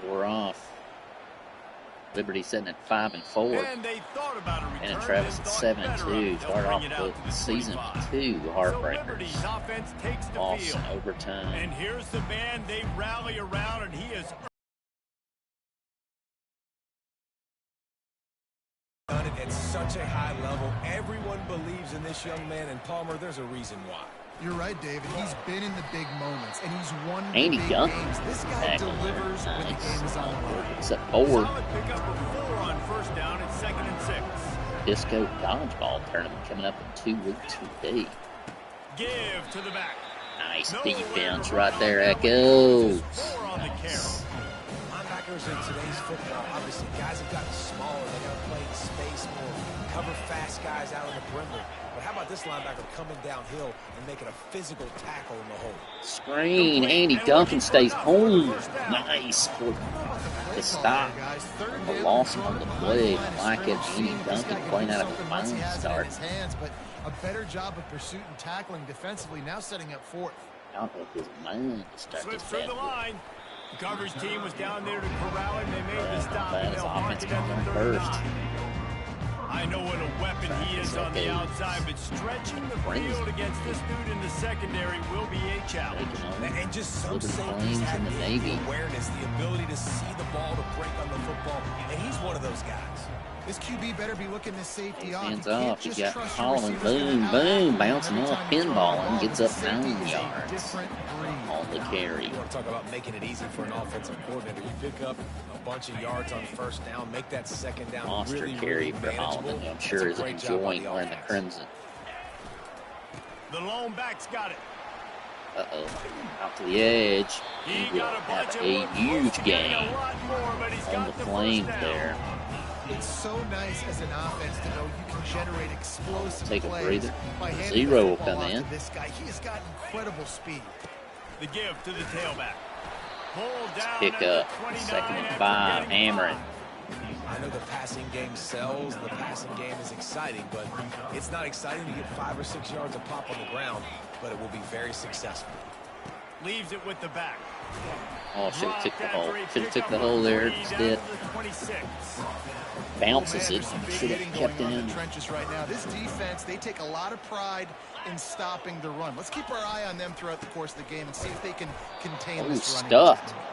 We're off. Liberty sitting at 5-4. And Travis at 7-2. Start off the season with 2 heartbreakers. Loss in overtime. And here's the man they rally around, and he is done it at such a high level. Everyone believes in this young man, and Palmer, there's a reason why. You're right, David. He's been in the big moments, and he's won the Andy big Duncan. games. This guy delivers when the game is on the line. It's at 4. Solid pickup of 4 on first down at 2nd and 6. Disco Dodgeball Tournament coming up in 2 weeks today. Give to the back. Nice defense right there, Echoes. Nice. Linebackers in today's football, obviously, guys have gotten smaller. They got to play in space more, cover fast guys out on the perimeter. But how about this linebacker coming downhill and making a physical tackle in the hole? Screen. Andy Duncan stays home. Nice for the stop. The loss on the play. I like it. Andy Duncan playing out of his mind start. But a better job of pursuit and tackling defensively, now setting up 4th. Out of his mind to start Slips this through the bad. line. The coverage team was down there to corral him. They made the stop, and they'll mark Offense it at coming the first. 39. I know what a weapon he is on the outside, but stretching the field against this dude in the secondary will be a challenge. And just some Liberty safeties Flames have in the the Navy. awareness, the ability to see the ball, to break on the football, and he's one of those guys. This QB better be looking this safety off. Hands You can't off. You just got trust your Holland. receivers to Boom, out boom. tackle Bouncing every off. time you throw the Pinballing. ball. Gets up Safety 9 is a yards different breed. on the carry. You want to talk about making it easy for an offensive coordinator. You pick up a bunch of yards on first down, make that second down Monster really, carry really for manageable. Holland, who I'm sure is That's a great job by enjoying wearing the offense. crimson. The lone back's got it. Uh-oh. Out to the edge. He will got a have bunch of a work, huge getting gain a lot more, but he's on got the first Flames down. there. It's so nice as an offense to know you can generate explosive Take a plays breather. by handing Zero the will football come off in. to this guy. He has got incredible speed. The give to the tailback. Pulled down Pick at the up. 29 2nd and after 5. getting Hammering. I know the passing game sells, the passing game is exciting, but it's not exciting to get 5 or 6 yards a pop on the ground, but it will be very successful. Leaves it with the back. Oh, should have took the hole. Dropped after Should a have took the pickup hole of there 3 instead. down to the 26. Bounces it. There's some big Should hitting have going kept on in in. the trenches right now. This defense, they take a lot of pride in stopping the run. Let's keep our eye on them throughout the course of the game and see if they can contain Oh, this running stuffed. attack.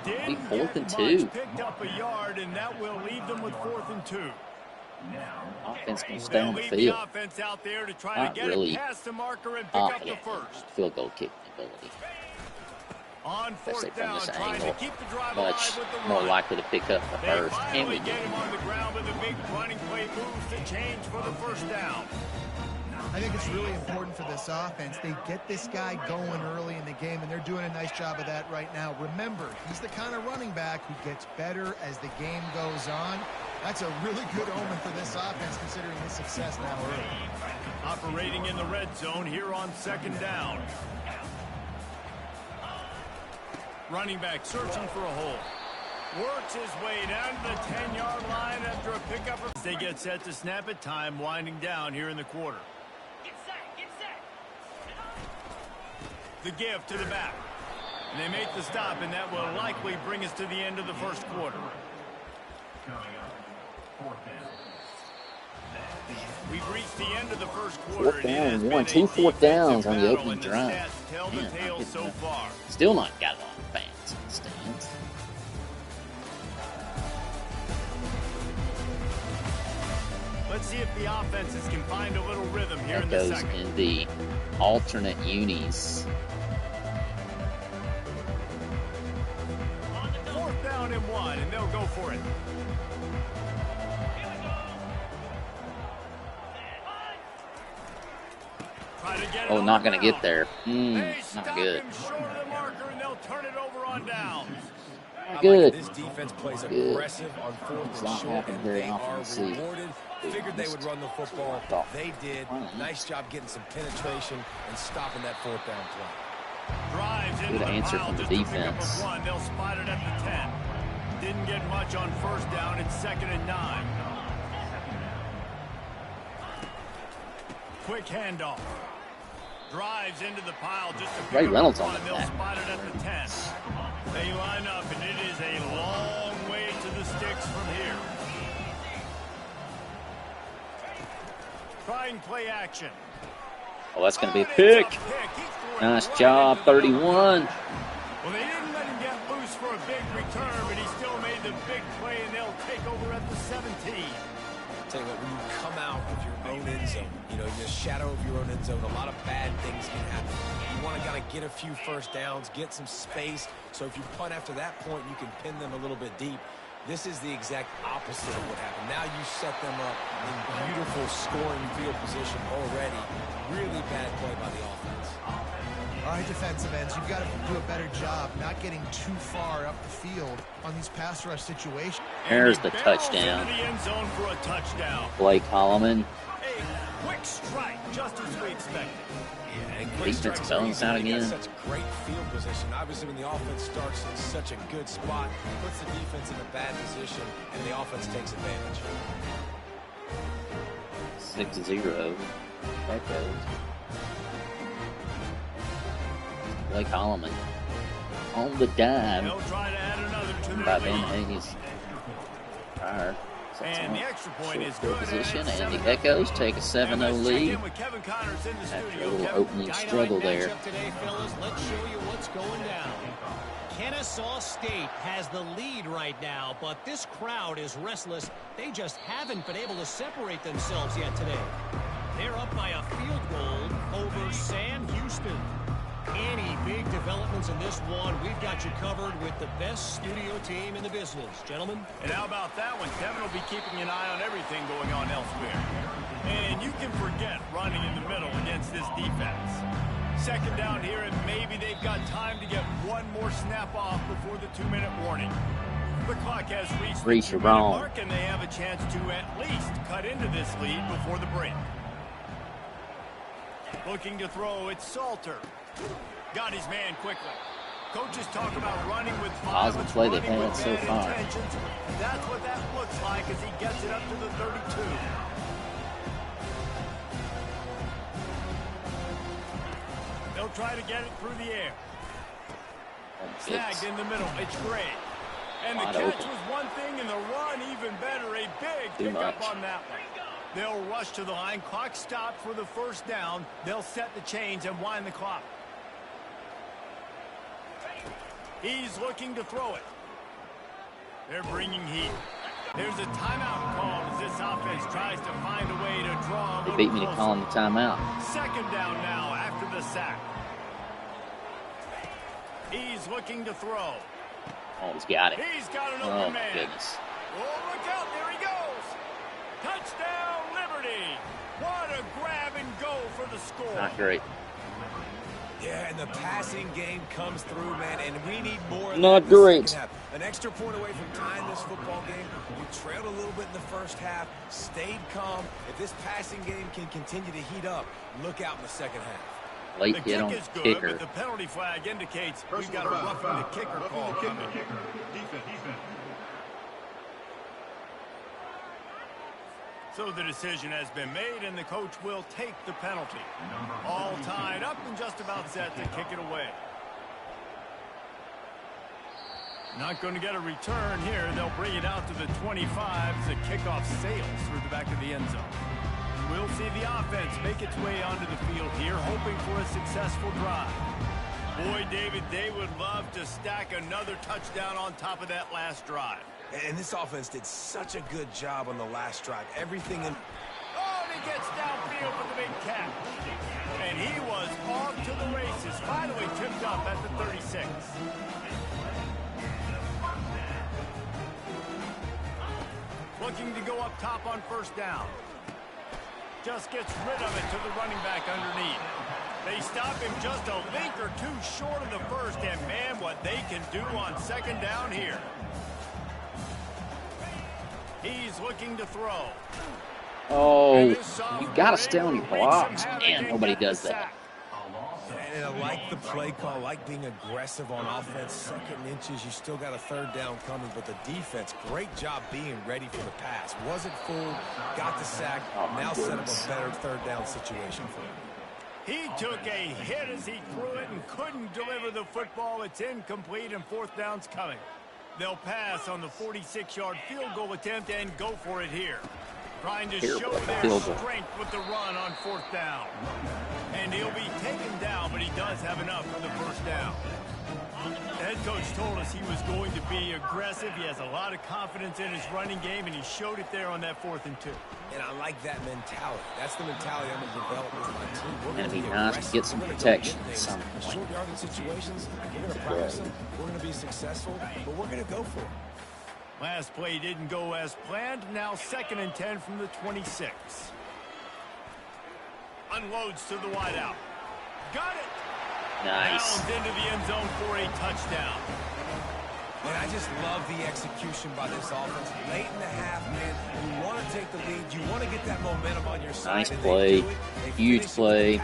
Didn't 4th get and much, 2. Picked up a yard, and that will leave them with 4th and 2. Offense can stay They'll on the leave field. the offense out there to try Not to get really it past the marker and pick up the first. field goal kicking ability. On Especially 4th from down, this trying angle. to keep the drive Much alive with the more run. likely to pick up the They first. And finally we get did. him on the ground with a big running play moves to change for the first down. I think it's really important for this offense. They get this guy going early in the game, and they're doing a nice job of that right now. Remember, he's the kind of running back who gets better as the game goes on. That's a really good omen for this offense, considering his success now early. Operating in the red zone here on 2nd down. Running back searching for a hole. Works his way down to the 10-yard line after a pickup. As they get set to snap it, time winding down here in the quarter. The give to the back. And they make the stop, and that will likely bring us to the end of the first quarter. We've reached the end of the first quarter. 4th down, 1, 2 4th downs on the opening drive. Tell the Man, tale so far. Still not got a lot of fans in the stands. Let's see if the offenses can find a little rhythm here in the Echoes second. in the alternate unis. 4th down and 1, and they'll go for it. Try to get it Oh, on not the going to get ground. there. They Not stop good. him short of the marker, and they'll turn it over on downs. Not good. This defense plays Good. aggressive on 4th It's and not short, happening and very they often are to see. rewarded. Figured they would run the football. They did. Nice job getting some penetration and stopping that 4th down play. Drives into Good the answer pile from the just to pick up a defense. 1. They'll spot it at the 10. Didn't get much on first down. It's 2nd and 9. Quick handoff. Drives into the pile just to Ray pick Reynolds up on one. the They'll back. spot it at the 10. They line up, and it is a trying play action. Oh, that's going to be a pick. Nice job, 31. Well, they didn't let him get loose for a big return, but he still made the big play, and they'll take over at the 17. Tell you what, when you come out of your own end zone, you know, in the shadow of your own end zone, a lot of bad things can happen. You want to kind of get a few first downs, get some space, so if you punt after that point, you can pin them a little bit deep. This is the exact opposite of what happened. Now you set them up in beautiful scoring field position already. Really bad play by the offense. All right, defensive ends, you've got to do a better job not getting too far up the field on these pass rush situations. There's the touchdown. Into the end zone for a touchdown. Blake Holloman. A quick strike, just as we expected. Yeah, and Defense balance out again. Such great field position. Obviously, when the offense starts in such a good spot, puts the defense in a bad position, and the offense takes advantage. 6-0. That goes. Blake Holloman on the dime by Ben Hayes. Prior. And the extra point is good good. Position, and the Echoes take a 7-0 lead after a little opening struggle there. Today, fellas. Let's show you what's going down. Kennesaw State has the lead right now, but this crowd is restless. They just haven't been able to separate themselves yet today. They're up by a field goal over Sam Houston. Any big developments in this one, we've got you covered with the best studio team in the business. Gentlemen. And how about that one? Kevin will be keeping an eye on everything going on elsewhere. And you can forget running in the middle against this defense. Second down here, and maybe they've got time to get one more snap off before the 2-minute warning. The clock has reached the 2-minute mark, and they have a chance to at least cut into this lead before the break. Looking to throw, it's Salter. Got his man quickly. Coaches talk about running with positive play they've had so far. That's what that looks like as he gets it up to the 32. They'll try to get it through the air. Snagged in the middle. It's great. And the catch was one thing, and the run even better. A big pickup on that one. They'll rush to the line. Clock stopped for the first down. They'll set the chains and wind the clock. He's looking to throw it. They're bringing heat. There's a timeout called as this offense tries to find a way to draw. They beat me to calling the timeout. Second down now after the sack. He's looking to throw. Oh, he's got it. He's got an open man. Oh, goodness. Oh, look out. There he goes. Touchdown, Liberty. What a grab and go for the score. Not great. Yeah, and the passing game comes through, man, and we need more. Not great. An extra point away from tying this football game. You trailed a little bit in the first half, stayed calm. If this passing game can continue to heat up, look out in the second half. Late hit on is good, kicker. But the penalty flag indicates we've got a roughing the kicker call coming. So the decision has been made, and the coach will take the penalty. All tied up and just about set to kick it away. Not going to get a return here. They'll bring it out to the 25 as the kickoff sails through the back of the end zone. We'll see the offense make its way onto the field here, hoping for a successful drive. Boy, David, they would love to stack another touchdown on top of that last drive. And this offense did such a good job on the last drive. Everything in... Oh, and he gets downfield with the big catch. And he was off to the races, finally tipped up at the 36. Looking to go up top on first down. Just gets rid of it to the running back underneath. They stop him just a link or two short of the first, and man, what they can do on second down here. He's looking to throw. Oh, you got to stay on your blocks. Man, nobody does that. And I like the play call, like being aggressive on offense. Second inches, you still got a third down coming, but the defense, great job being ready for the pass. Wasn't fooled, got the sack, now set up a better third down situation for him. He took a hit as he threw it and couldn't deliver the football. It's incomplete, and fourth down's coming. They'll pass on the 46-yard field goal attempt and go for it here. Trying to show their strength with the run on 4th down. And he'll be taken down, but he does have enough for the 1st down. The head coach told us he was going to be aggressive. He has a lot of confidence in his running game, and he showed it there on that 4th and 2. And I like that mentality. That's the mentality I'm going to develop with my team. We're going to be nice to get some protection at some point. Short yardage situations, we're going to practice them. We're going to be successful, but we're going to go for it. Last play didn't go as planned. Now 2nd and 10 from the 26. Unloads to the wideout. Got it. Nice. Downs into the end zone for a touchdown. And I just love the execution by this offense. Late in the half, man, you want to take the lead. You want to get that momentum on your side. Nice play. Huge play.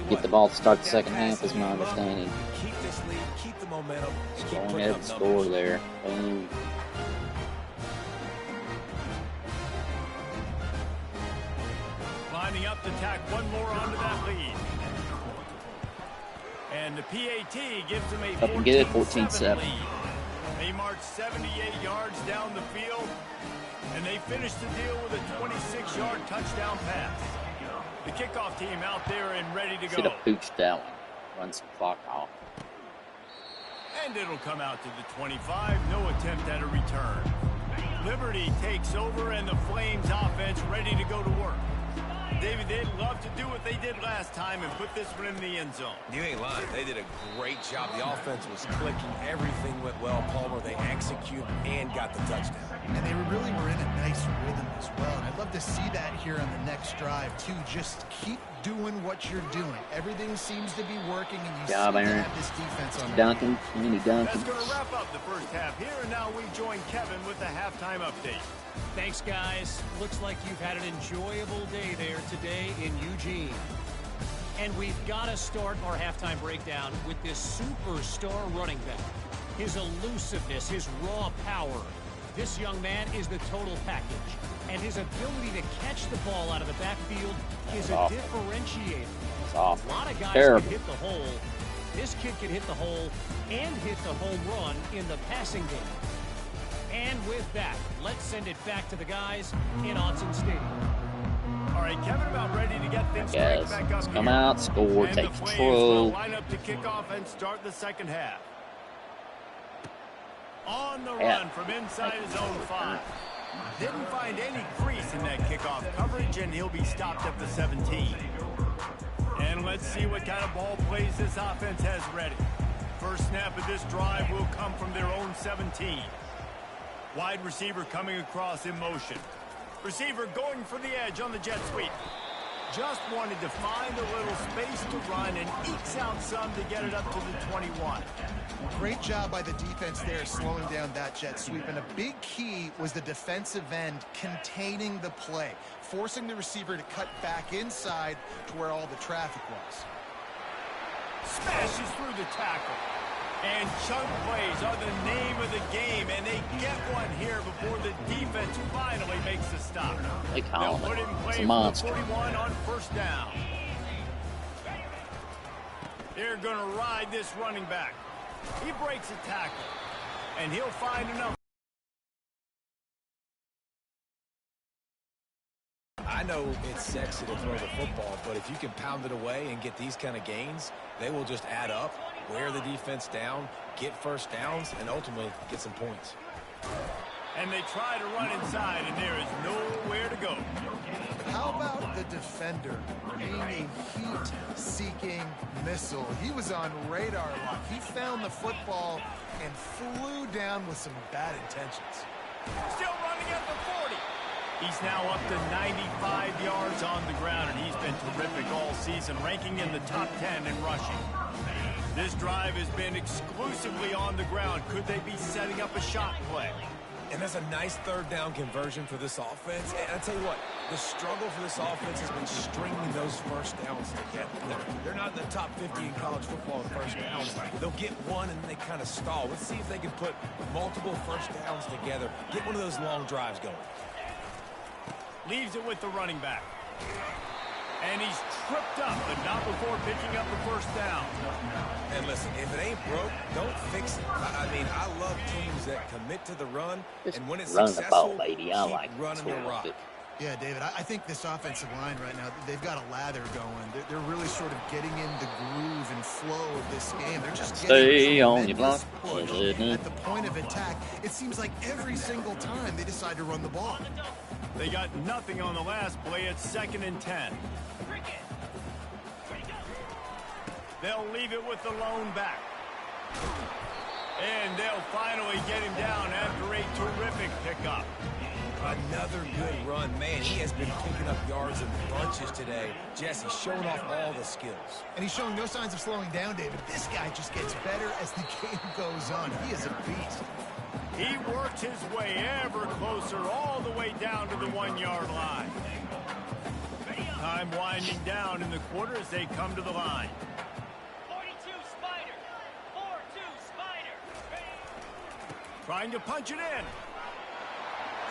Get the ball to start the second half is my understanding. Keep this lead. Keep the momentum. Going ahead and score there. Boom. Lining up to tack one more onto that lead. And the PAT gives them a 14-7 lead. They march 78 yards down the field, and they finish the deal with a 26-yard touchdown pass. The kickoff team out there and ready to go. Should have pooched that one. Run some clock off. And it'll come out to the 25. No attempt at a return. Liberty takes over, and the Flames offense ready to go to work. David, they'd love to do what they did last time and put this one in the end zone. You ain't lying. They did a great job. The offense was clicking. Everything went well, Palmer. They executed and got the touchdown. And they really were in a nice rhythm as well. And I'd love to see that here on the next drive, too. Just keep doing what you're doing. Everything seems to be working, and you seem to have this defense on Duncan, Duncan. That's going to wrap up the first half here, and now we join Kevin with the halftime update. Thanks, guys. Looks like you've had an enjoyable day there today in Eugene. And we've got to start our halftime breakdown with this superstar running back. His elusiveness, his raw power. This young man is the total package. And his ability to catch the ball out of the backfield is a differentiator. A lot of guys can hit the hole. This kid can hit the hole and hit the home run in the passing game. And with that, let's send it back to the guys in Autzen Stadium. All right, Kevin, about ready to get things back up Let's here. Come out, score, and take control. Line up to kick off and start the second half. On the run from inside his own 5. Didn't find any crease in that kickoff coverage, and he'll be stopped at the 17. And let's see what kind of ball plays this offense has ready. First snap of this drive will come from their own 17. Wide receiver coming across in motion. Receiver going for the edge on the jet sweep. Just wanted to find a little space to run and ekes out some to get it up to the 21. Great job by the defense there slowing down that jet sweep. And a big key was the defensive end containing the play, forcing the receiver to cut back inside to where all the traffic was. Smashes through the tackle. And chunk plays are the name of the game, and they get one here before the defense finally makes the stop. They'll put it in play for 41 on first down. They're going to ride this running back. He breaks a tackle, and he'll find enough. I know it's sexy to throw the football, but if you can pound it away and get these kind of gains, they will just add up, wear the defense down, get first downs, and ultimately get some points. And they try to run inside, and there is nowhere to go. How about the defender being a heat-seeking missile? He was on radar lock. He found the football and flew down with some bad intentions. Still running at the 40. He's now up to 95 yards on the ground, and he's been terrific all season, ranking in the top 10 in rushing. This drive has been exclusively on the ground. Could they be setting up a shot play? And that's a nice third down conversion for this offense. And I tell you what, the struggle for this offense has been stringing those first downs together. They're not in the top 50 in college football in first downs. They'll get one and they kind of stall. Let's see if they can put multiple first downs together. Get one of those long drives going. Leaves it with the running back. And he's tripped up, but not before picking up the first down. And listen, if it ain't broke, don't fix it. I mean, I love teams that commit to the run, and when it's run the successful, ball, baby. I like running the rock. Yeah, David, I think this offensive line right now, they've got a lather going. They're really sort of getting in the groove and flow of this game. They're just Stay getting on your block. push at the point of attack. It seems like every single time they decide to run the ball. They got nothing on the last play. It's 2nd and 10. They'll leave it with the lone back. And they'll finally get him down after a terrific pickup. Another good run. Man, he has been picking up yards in bunches today. Jesse showing off all the skills. And he's showing no signs of slowing down, David. This guy just gets better as the game goes on. He is a beast. He worked his way ever closer all the way down to the 1-yard line. Time winding down in the quarter as they come to the line. 42 Spider. 4-2 Spider. Trying to punch it in.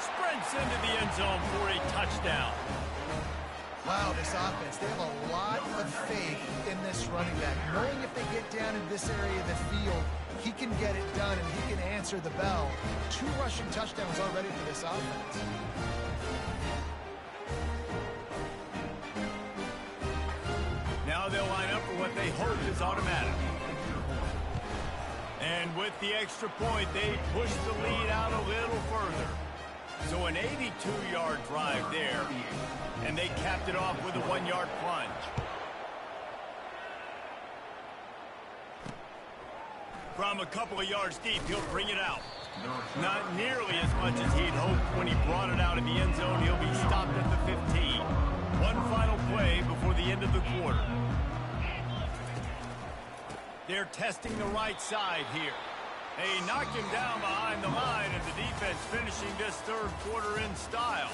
Sprints into the end zone for a touchdown. Wow, this offense, they have a lot of faith in this running back. Knowing if they get down in this area of the field, he can get it done and he can answer the bell. 2 rushing touchdowns already for this offense. Now they'll line up for what they hope is automatic. And with the extra point, they push the lead out a little further. So an 82-yard drive there, and they capped it off with a 1-yard plunge. From a couple of yards deep, he'll bring it out. Not nearly as much as he'd hoped when he brought it out of the end zone. He'll be stopped at the 15. One final play before the end of the quarter. They're testing the right side here. They knock him down behind the line, and the defense finishing this 3rd quarter in style.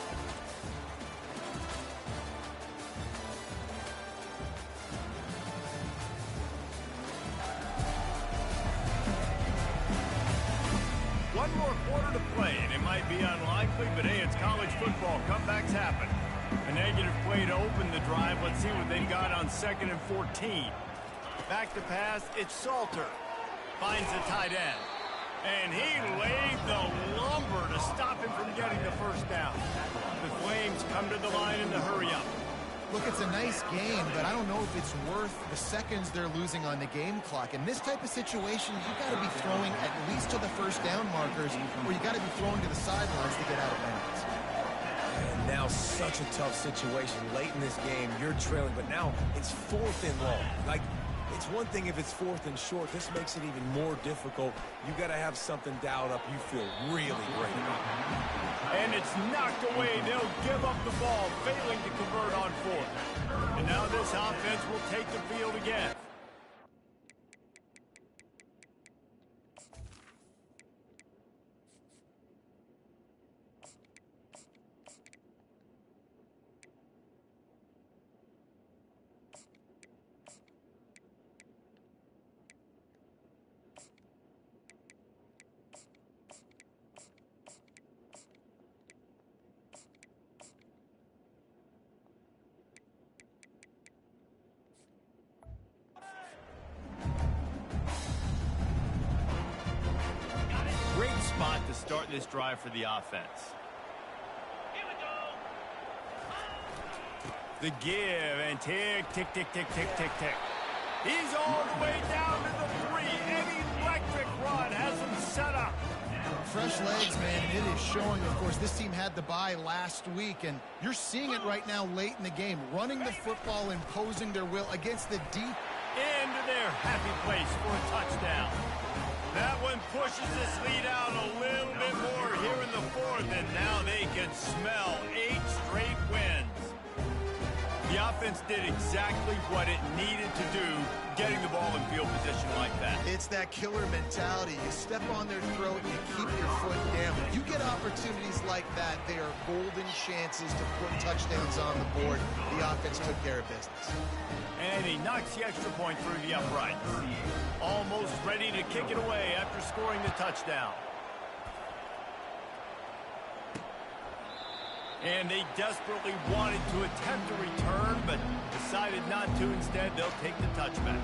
One more quarter to play, and it might be unlikely, but hey, it's college football. Comebacks happen. A negative play to open the drive. Let's see what they've got on 2nd and 14. Back to pass, it's Salter. Finds the tight end. And he laid the lumber to stop him from getting the first down. The Flames come to the line in the hurry-up. Look, it's a nice game, but I don't know if it's worth the seconds they're losing on the game clock. In this type of situation, you've got to be throwing at least to the first down markers, or you've got to be throwing to the sidelines to get out of bounds. And now such a tough situation. Late in this game, you're trailing, but now it's 4th and long. Like, it's one thing if it's 4th and short. This makes it even more difficult. You got to have something dialed up you feel really great about. And it's knocked away. They'll give up the ball, failing to convert on 4th. And now this offense will take the field again. Great spot to start this drive for the offense. The give and tick, tick, tick, tick, tick, tick, tick. He's all the way down to the 3. An electric run has him set up. Fresh legs, man, and it is showing. Of course, this team had the bye last week, and you're seeing it right now late in the game. Running the football, imposing their will against the deep. Into their happy place for a touchdown. That one pushes this lead out a little bit more here in the 4th, and now they can smell 8 straight wins. The offense did exactly what it needed to do, getting the ball in field position like that. It's that killer mentality. You step on their throat, you keep your foot down. You get opportunities like that, they are golden chances to put touchdowns on the board. The offense took care of business. And he knocks the extra point through the uprights. Almost ready to kick it away after scoring the touchdown. And they desperately wanted to attempt a return, but decided not to. Instead, they'll take the touchback.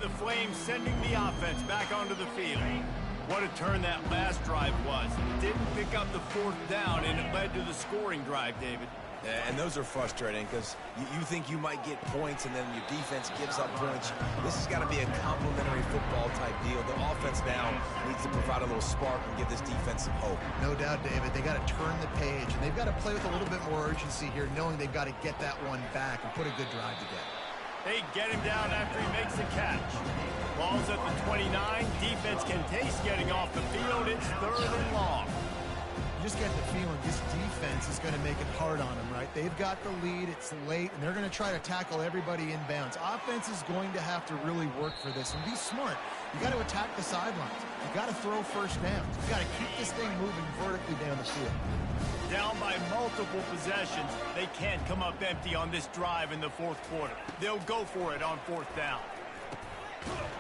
have the Flames sending the offense back onto the field. What a turn that last drive was. Didn't pick up the 4th down, and it led to the scoring drive, David. Yeah, and those are frustrating because you think you might get points and then your defense gives up points. This has got to be a complementary football type deal. The offense now needs to provide a little spark and give this defense some hope. No doubt, David. They got to turn the page, and they've got to play with a little bit more urgency here, knowing they've got to get that one back and put a good drive together. They get him down after he makes the catch. Ball's at the 29. Defense can taste getting off the field. It's 3rd and long. You just get the feeling this defense is going to make it hard on them, right? They've got the lead. It's late, and they're going to try to tackle everybody inbounds. Offense is going to have to really work for this and be smart. You got to attack the sidelines. You got to throw first downs. You got to keep this thing moving vertically down the field. Down by multiple possessions, they can't come up empty on this drive in the 4th quarter. They'll go for it on 4th down.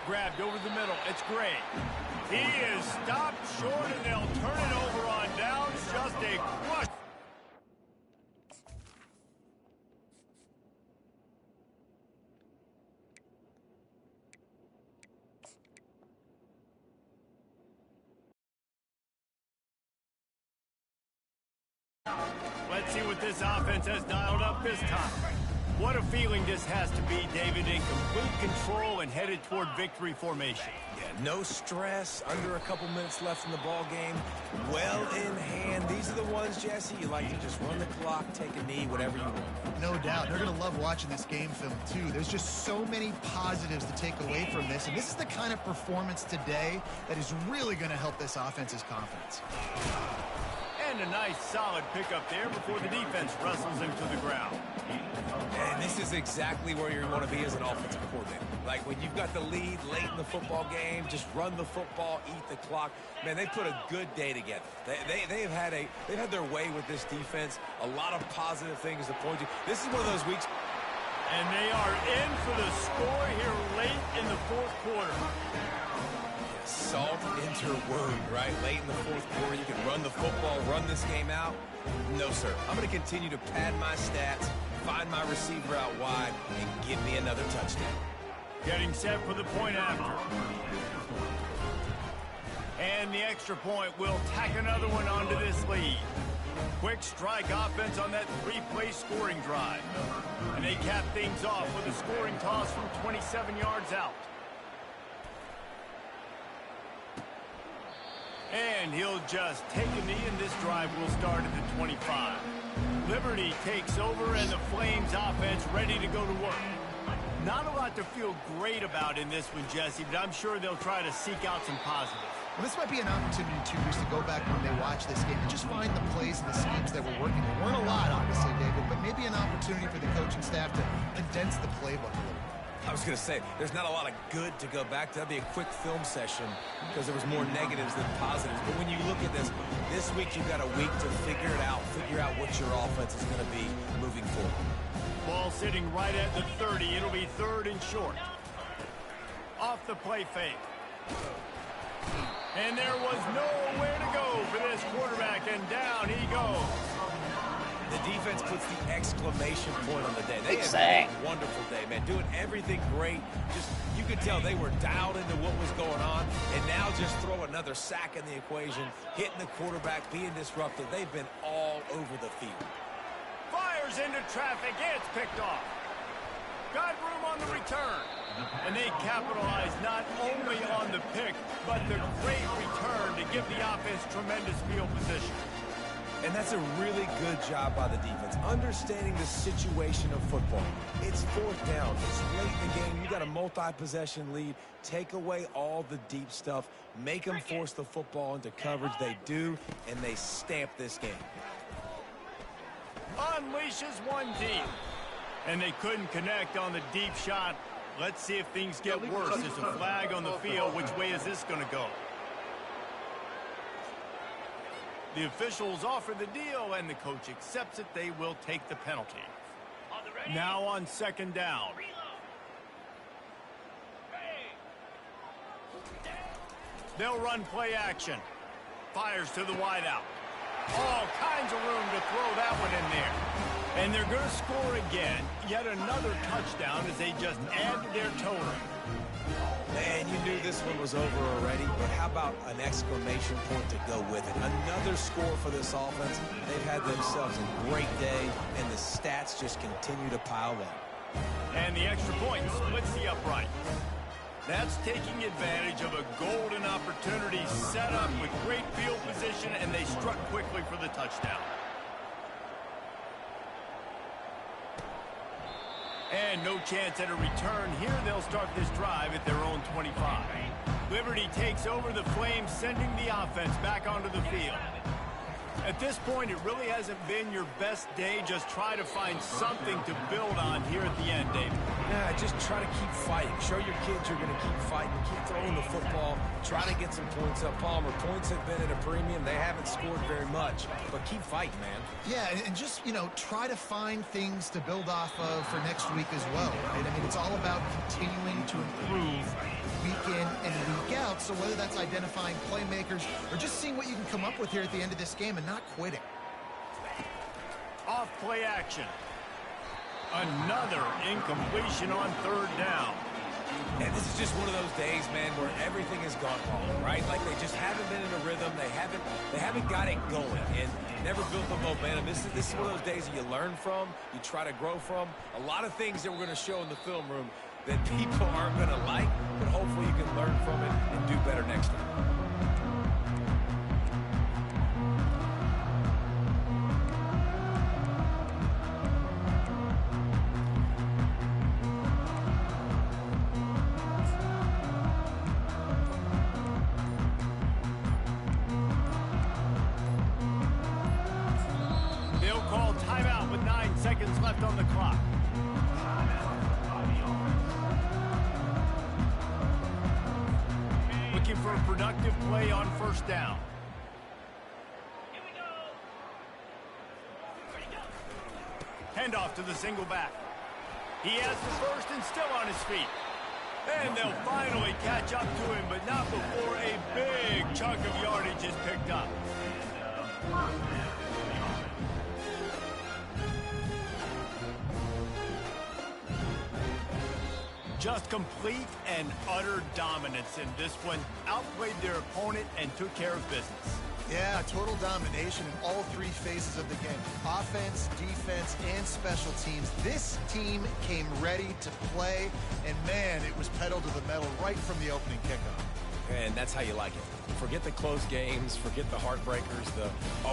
Grabbed over the middle. It's Gray. He is stopped short, and they'll turn it over on downs. Just a crush. Let's see what this offense has dialed up this time. What a feeling this has to be, David, in complete control and headed toward victory formation. Yeah, no stress, under a couple minutes left in the ball game, well in hand. These are the ones, Jesse, you like to just run the clock, take a knee, whatever you want. No doubt. They're going to love watching this game film, too. There's just so many positives to take away from this, and this is the kind of performance today that is really going to help this offense's confidence. And a nice, solid pickup there before the defense wrestles him to the ground. And this is exactly where you want to be as an offensive coordinator. Like when you've got the lead late in the football game, just run the football, eat the clock. Man, they put a good day together. They've had their way with this defense. A lot of positive things to point to. This is one of those weeks. And they are in for the score here late in the 4th quarter. Salt into word, right? Late in the 4th quarter, you can run the football, run this game out. No, sir. I'm going to continue to pad my stats, find my receiver out wide, and give me another touchdown. Getting set for the point after. And the extra point will tack another one onto this lead. Quick strike offense on that 3-play scoring drive. And they cap things off with a scoring toss from 27 yards out. And he'll just take a knee, and this drive will start at the 25. Liberty takes over, and the Flames offense ready to go to work. Not a lot to feel great about in this one, Jesse, but I'm sure they'll try to seek out some positives. Well, this might be an opportunity, too, just to go back when they watch this game and just find the plays and the schemes that were working. There weren't a lot, obviously, David, but maybe an opportunity for the coaching staff to condense the playbook a little bit. I was going to say, there's not a lot of good to go back to. That'd be a quick film session because there was more negatives than positives. But when you look at this week you've got a week to figure it out, figure out what your offense is going to be moving forward. Ball sitting right at the 30. It'll be 3rd and short. Off the play fake. And there was nowhere to go for this quarterback, and down he goes. The defense puts the exclamation point on the day. They had a wonderful day, man. Doing everything great. Just, you could tell they were dialed into what was going on. And now just throw another sack in the equation, hitting the quarterback, being disruptive. They've been all over the field. Fires into traffic. It's picked off. Got room on the return. And they capitalize not only on the pick, but the great return to give the offense tremendous field position. And that's a really good job by the defense, understanding the situation of football. It's 4th down. It's late in the game. You got a multi-possession lead. Take away all the deep stuff. Make them force the football into coverage. They do, and they stamp this game. Unleashes one deep. And they couldn't connect on the deep shot. Let's see if things get worse. There's a flag on the field. Which way is this going to go? The officials offer the deal, and the coach accepts it. They will take the penalty. Now on 2nd down. They'll run play action. Fires to the wideout. All kinds of room to throw that one in there. And they're going to score again. Yet another touchdown as they just add to their total. Man, you knew this one was over already, but how about an exclamation point to go with it? Another score for this offense. They've had themselves a great day, and the stats just continue to pile up. And the extra point splits the upright. That's taking advantage of a golden opportunity set up with great field position, and they struck quickly for the touchdown. And no chance at a return. Here they'll start this drive at their own 25. Liberty takes over the Flames, sending the offense back onto the field. At this point, it really hasn't been your best day. Just try to find something to build on here at the end, David. Yeah, just try to keep fighting. Show your kids you're going to keep fighting. Keep throwing the football. Try to get some points up. Palmer, points have been at a premium. They haven't scored very much, but keep fighting, man. Yeah, and just, try to find things to build off of for next week as well, right? I mean, it's all about continuing to improve week in and week out. So whether that's identifying playmakers or just seeing what you can come up with here at the end of this game and not quitting. Off play action. Another incompletion on third down. And this is just one of those days, man, where everything has gone wrong, right? Like they just haven't been in a rhythm. They haven't got it going and never built the momentum. This is one of those days that you learn from, you try to grow from. A lot of things that we're going to show in the film room that people aren't going to like, but hopefully you can learn from it and do better next time. They'll call timeout with 9 seconds left on the clock. Looking for a productive play on first down. Here we go. Handoff to the single back. He has the first and still on his feet. And they'll finally catch up to him, but not before a big chunk of yardage is picked up. Just complete and utter dominance in this one. Outplayed their opponent and took care of business. Yeah, total domination in all three phases of the game. Offense, defense, and special teams. This team came ready to play, and man, it was pedal to the metal right from the opening kickoff. And that's how you like it. Forget the close games, forget the heartbreakers,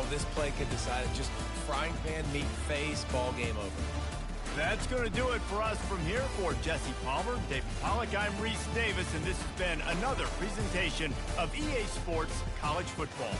this play could decide it. Just frying pan, meat face, ball game over. That's going to do it for us from here. For Jesse Palmer, David Pollack, I'm Reese Davis, and this has been another presentation of EA Sports College Football.